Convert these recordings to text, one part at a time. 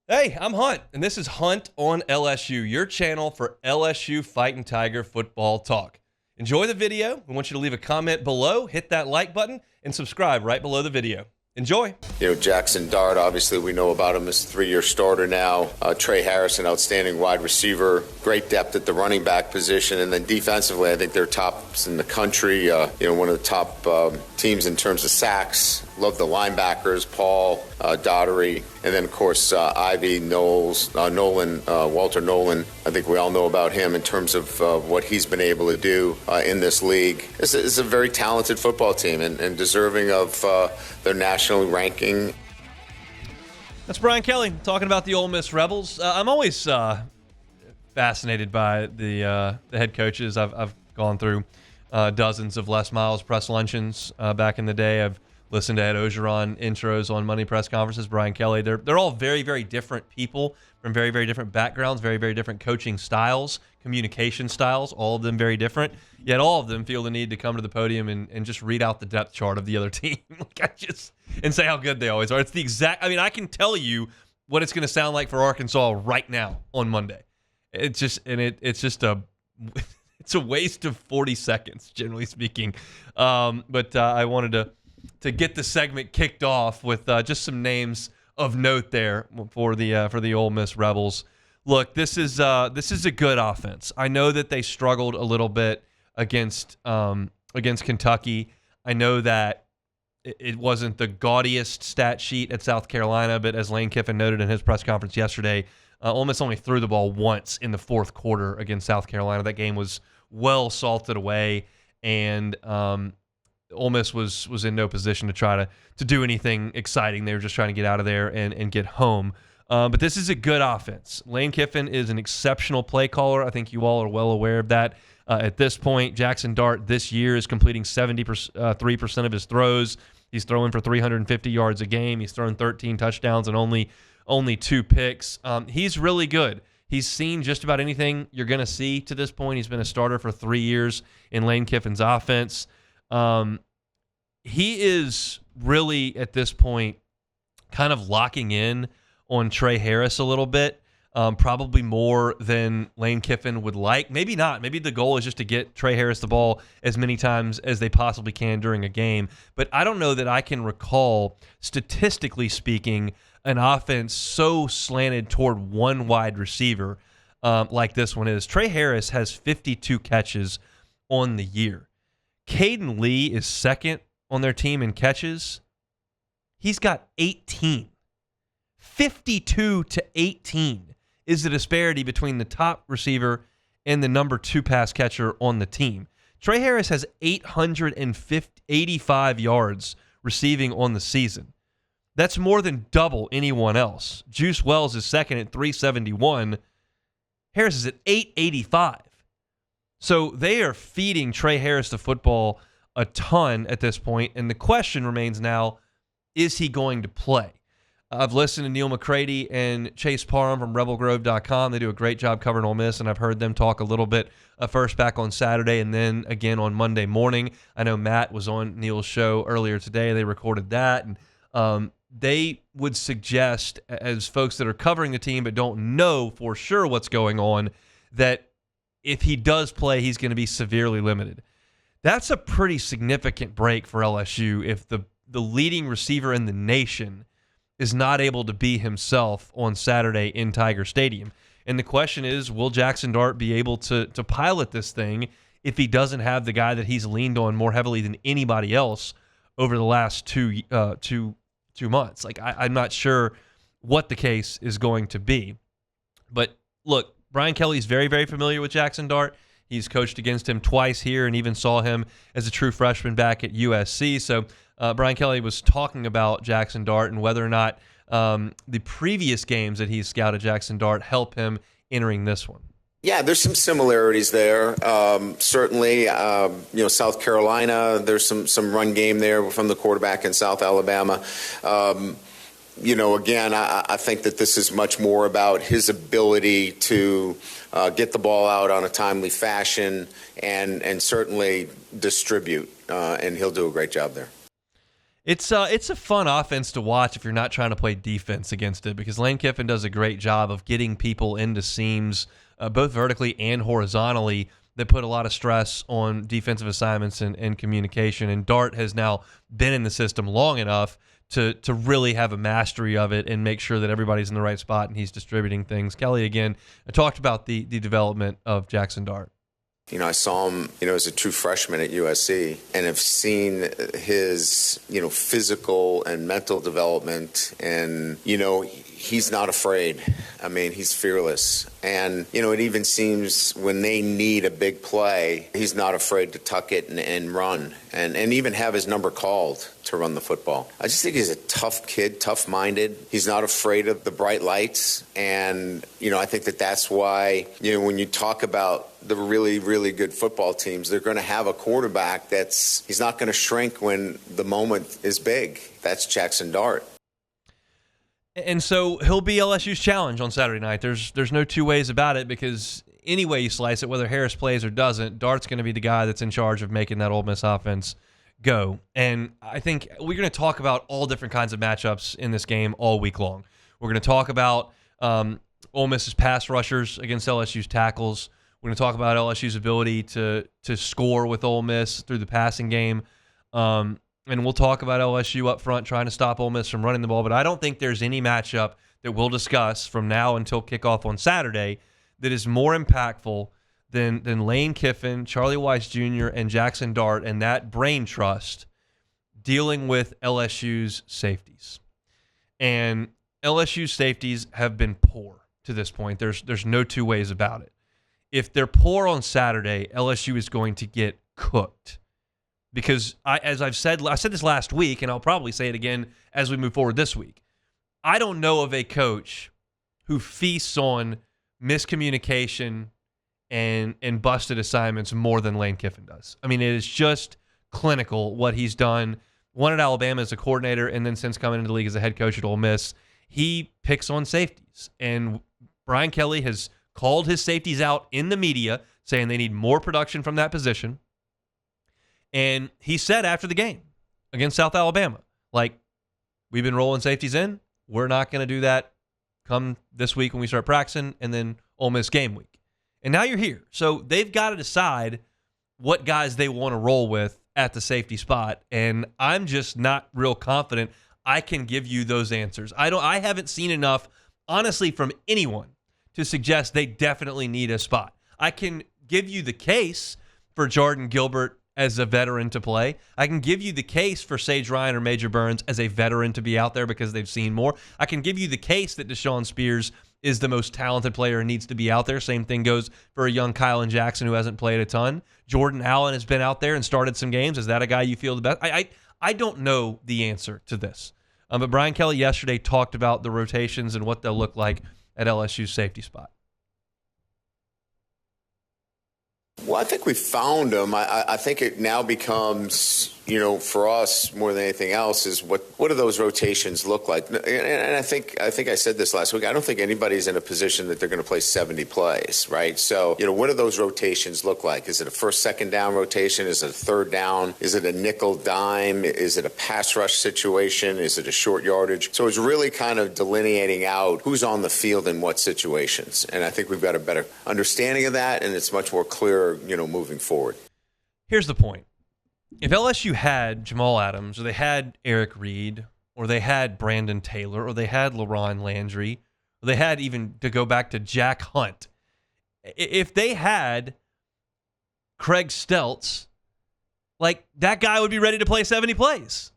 Hey, I'm Hunt, and this is Hunt on LSU, your channel for LSU Fighting Tiger football talk. Enjoy the video. We want you to leave a comment below, hit that like button, and subscribe right below the video. Enjoy. Jaxson Dart, obviously we know about him as a 3-year starter now. Trey Harris, an outstanding wide receiver, great depth at the running back position. And then defensively, I think they're tops in the country. One of the top teams in terms of sacks. Love the linebackers, Paul, Daugherty, and then, of course, Ivy, Nolan, Walter Nolan. I think we all know about him in terms of what he's been able to do in this league. It's a very talented football team and deserving of their national ranking. That's Brian Kelly talking about the Ole Miss Rebels. I'm always fascinated by the head coaches. I've gone through dozens of Les Miles press luncheons back in the day. I've listened to Ed Ogeron intros on Monday press conferences. Brian Kelly. They're all very, very different people from very, very different backgrounds, very, very different coaching styles, communication styles, all of them very different. Yet all of them feel the need to come to the podium and just read out the depth chart of the other team and say how good they always are. It's the exact – I mean, I can tell you what it's going to sound like for Arkansas right now on Monday. It's just – it's just a – it's a waste of 40 seconds, generally speaking. But I wanted to get the segment kicked off with just some names of note there for the Ole Miss Rebels. Look, this is a good offense. I know that they struggled a little bit against Kentucky. I know that it wasn't the gaudiest stat sheet at South Carolina, but as Lane Kiffin noted in his press conference yesterday, Ole Miss only threw the ball once in the fourth quarter against South Carolina. That game was well salted away, and Ole Miss was in no position to try to do anything exciting. They were just trying to get out of there and get home. But this is a good offense. Lane Kiffin is an exceptional play caller. I think you all are well aware of that. At this point, Jaxson Dart this year is completing 73% of his throws. He's throwing for 350 yards a game. He's thrown 13 touchdowns and only 2 picks. He's really good. He's seen just about anything you're going to see to this point. He's been a starter for 3 years in Lane Kiffin's offense. He is really, at this point, kind of locking in on Trey Harris a little bit, probably more than Lane Kiffin would like. Maybe not. Maybe the goal is just to get Trey Harris the ball as many times as they possibly can during a game. But I don't know that I can recall, statistically speaking, an offense so slanted toward one wide receiver like this one is. Trey Harris has 52 catches on the year. Caden Lee is second on their team in catches. He's got 18. 52 to 18 is the disparity between the top receiver and the number 2 pass catcher on the team. Trey Harris has 885 yards receiving on the season. That's more than double anyone else. Juice Wells is second at 371. Harris is at 885. So they are feeding Trey Harris the football a ton at this point, and the question remains now, is he going to play? I've listened to Neil McCready and Chase Parham from RebelGrove.com. They do a great job covering Ole Miss, and I've heard them talk a little bit first back on Saturday and then again on Monday morning. I know Matt was on Neil's show earlier today. They recorded that, and they would suggest, as folks that are covering the team but don't know for sure what's going on, that if he does play, he's going to be severely limited. That's a pretty significant break for LSU if the leading receiver in the nation is not able to be himself on Saturday in Tiger Stadium. And the question is, will Jaxson Dart be able to pilot this thing if he doesn't have the guy that he's leaned on more heavily than anybody else over the last two months? Like, I'm not sure what the case is going to be. But look, Brian Kelly's very, very familiar with Jaxson Dart. He's coached against him twice here and even saw him as a true freshman back at USC. So Brian Kelly was talking about Jaxson Dart and whether or not the previous games that he's scouted Jaxson Dart help him entering this one. Yeah, there's some similarities there. Certainly, South Carolina, there's some run game there from the quarterback in South Alabama. Again, I think that this is much more about his ability to get the ball out on a timely fashion and certainly distribute, and he'll do a great job there. It's a fun offense to watch if you're not trying to play defense against it, because Lane Kiffin does a great job of getting people into seams, both vertically and horizontally, that put a lot of stress on defensive assignments and communication. And Dart has now been in the system long enough to really have a mastery of it and make sure that everybody's in the right spot and he's distributing things. Kelly, again, I talked about the development of Jaxson Dart. I saw him, as a true freshman at USC, and have seen his, physical and mental development. And, he's not afraid. I mean, he's fearless. And, it even seems when they need a big play, he's not afraid to tuck it and run and even have his number called to run the football. I just think he's a tough kid, tough-minded. He's not afraid of the bright lights. And, I think that's why, when you talk about the really, really good football teams, they're going to have a quarterback he's not going to shrink when the moment is big. That's Jaxson Dart. And so he'll be LSU's challenge on Saturday night. There's no two ways about it, because any way you slice it, whether Harris plays or doesn't, Dart's going to be the guy that's in charge of making that Ole Miss offense go. And I think we're going to talk about all different kinds of matchups in this game all week long. We're going to talk about Ole Miss's pass rushers against LSU's tackles. We're going to talk about LSU's ability to score with Ole Miss through the passing game. And we'll talk about LSU up front trying to stop Ole Miss from running the ball. But I don't think there's any matchup that we'll discuss from now until kickoff on Saturday that is more impactful than Lane Kiffin, Charlie Weiss Jr., and Jaxson Dart and that brain trust dealing with LSU's safeties. And LSU's safeties have been poor to this point. There's no two ways about it. If they're poor on Saturday, LSU is going to get cooked. Because I said this last week, and I'll probably say it again as we move forward this week. I don't know of a coach who feasts on miscommunication and busted assignments more than Lane Kiffin does. I mean, it is just clinical what he's done. One at Alabama as a coordinator, and then since coming into the league as a head coach at Ole Miss, he picks on safeties. And Brian Kelly has called his safeties out in the media, saying they need more production from that position. And he said after the game against South Alabama, we've been rolling safeties in. We're not going to do that come this week when we start practicing, and then Ole Miss game week. And now you're here. So they've got to decide what guys they want to roll with at the safety spot. And I'm just not real confident I can give you those answers. I haven't seen enough, honestly, from anyone to suggest they definitely need a spot. I can give you the case for Jordan Gilbert as a veteran to play. I can give you the case for Sage Ryan or Major Burns as a veteran to be out there because they've seen more. I can give you the case that Deshaun Spears is the most talented player and needs to be out there. Same thing goes for a young Kylan Jackson who hasn't played a ton. Jordan Allen has been out there and started some games. Is that a guy you feel the best? I don't know the answer to this. But Brian Kelly yesterday talked about the rotations and what they'll look like at LSU's safety spot. Well, I think we found them. I think it now becomes, for us more than anything else, is what do those rotations look like? And I think I said this last week. I don't think anybody's in a position that they're going to play 70 plays, right? So, what do those rotations look like? Is it a first, second down rotation? Is it a third down? Is it a nickel dime? Is it a pass rush situation? Is it a short yardage? So it's really kind of delineating out who's on the field in what situations. And I think we've got a better understanding of that, and it's much more clear, moving forward. Here's the point. If LSU had Jamal Adams, or they had Eric Reed, or they had Brandon Taylor, or they had LaRon Landry, or they had, even to go back to Jack Hunt, if they had Craig Steltz, that guy would be ready to play 70 plays.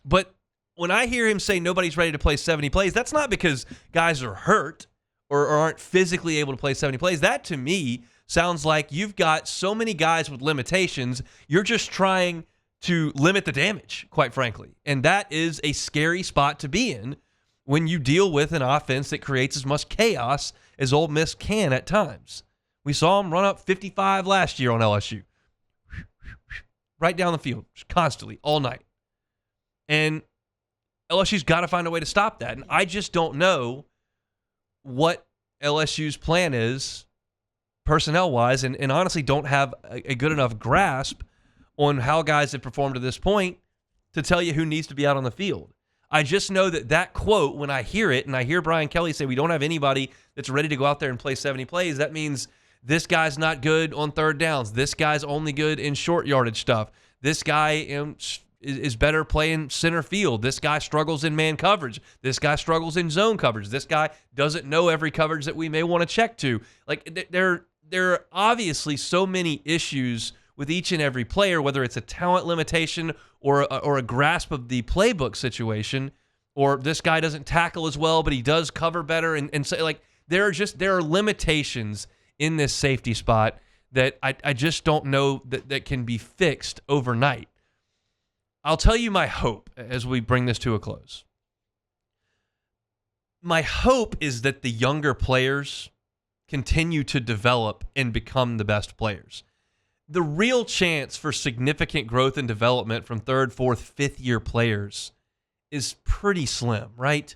But when I hear him say nobody's ready to play 70 plays, that's not because guys are hurt or aren't physically able to play 70 plays. That, to me, sounds like you've got so many guys with limitations, you're just trying to limit the damage, quite frankly. And that is a scary spot to be in when you deal with an offense that creates as much chaos as Ole Miss can at times. We saw them run up 55 last year on LSU. Right down the field, constantly, all night. And LSU's got to find a way to stop that. And I just don't know what LSU's plan is personnel-wise, and honestly don't have a good enough grasp on how guys have performed to this point to tell you who needs to be out on the field. I just know that quote, when I hear it and I hear Brian Kelly say we don't have anybody that's ready to go out there and play 70 plays, that means this guy's not good on third downs. This guy's only good in short yardage stuff. This guy is better playing center field. This guy struggles in man coverage. This guy struggles in zone coverage. This guy doesn't know every coverage that we may want to check to. Like, there are obviously so many issues with each and every player, whether it's a talent limitation or a grasp of the playbook situation, or this guy doesn't tackle as well, but he does cover better. And so, like, there are limitations in this safety spot that I just don't know that can be fixed overnight. I'll tell you my hope as we bring this to a close. My hope is that the younger players continue to develop and become the best players. The real chance for significant growth and development from third, fourth, fifth-year players is pretty slim, right?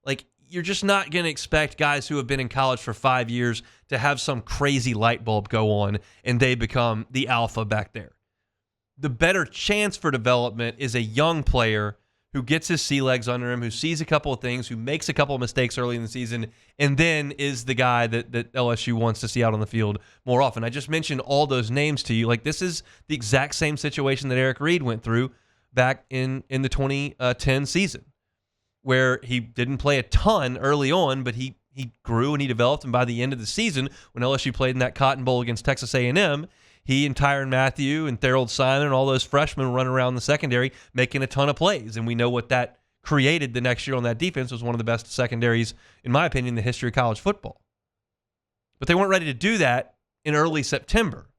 Like, you're just not going to expect guys who have been in college for 5 years to have some crazy light bulb go on and they become the alpha back there. The better chance for development is a young player who gets his sea legs under him, who sees a couple of things, who makes a couple of mistakes early in the season, and then is the guy that LSU wants to see out on the field more often. I just mentioned all those names to you. Like, this is the exact same situation that Eric Reed went through back in the 2010 season, where he didn't play a ton early on, but he grew and he developed, and by the end of the season, when LSU played in that Cotton Bowl against Texas A&M, he and Tyrann Mathieu and Thorold Simon and all those freshmen running around the secondary making a ton of plays. And we know what that created the next year on that defense was one of the best secondaries, in my opinion, in the history of college football. But they weren't ready to do that in early September.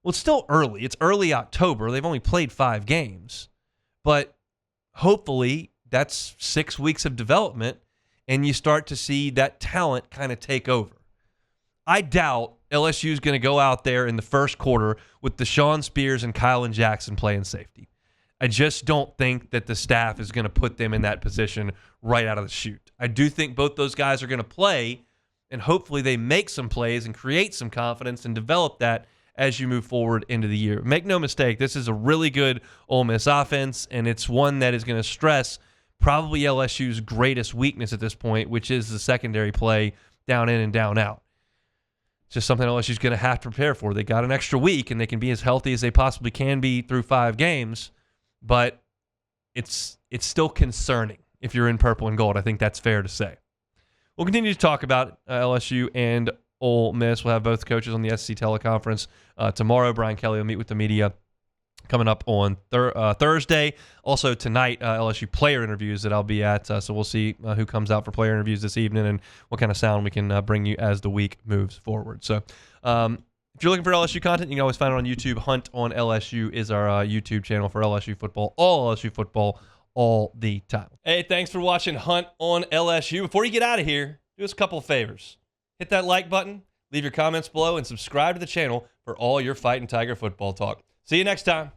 Well, it's still early. It's early October. They've only played 5 games. But hopefully that's 6 weeks of development, and you start to see that talent kind of take over. I doubt LSU is going to go out there in the first quarter with Deshaun Spears and Kylan Jackson playing safety. I just don't think that the staff is going to put them in that position right out of the chute. I do think both those guys are going to play, and hopefully they make some plays and create some confidence and develop that as you move forward into the year. Make no mistake, this is a really good Ole Miss offense, and it's one that is going to stress probably LSU's greatest weakness at this point, which is the secondary play down in and down out. It's just something LSU's going to have to prepare for. They got an extra week, and they can be as healthy as they possibly can be through 5 games, but it's still concerning if you're in purple and gold. I think that's fair to say. We'll continue to talk about LSU and Ole Miss. We'll have both coaches on the SEC teleconference tomorrow. Brian Kelly will meet with the media coming up on Thursday. Also tonight, LSU player interviews that I'll be at. So we'll see who comes out for player interviews this evening and what kind of sound we can bring you as the week moves forward. So if you're looking for LSU content, you can always find it on YouTube. Hunt on LSU is our YouTube channel for LSU football, all LSU football, all the time. Hey, thanks for watching Hunt on LSU. Before you get out of here, do us a couple of favors. Hit that like button, leave your comments below, and subscribe to the channel for all your Fighting Tiger football talk. See you next time.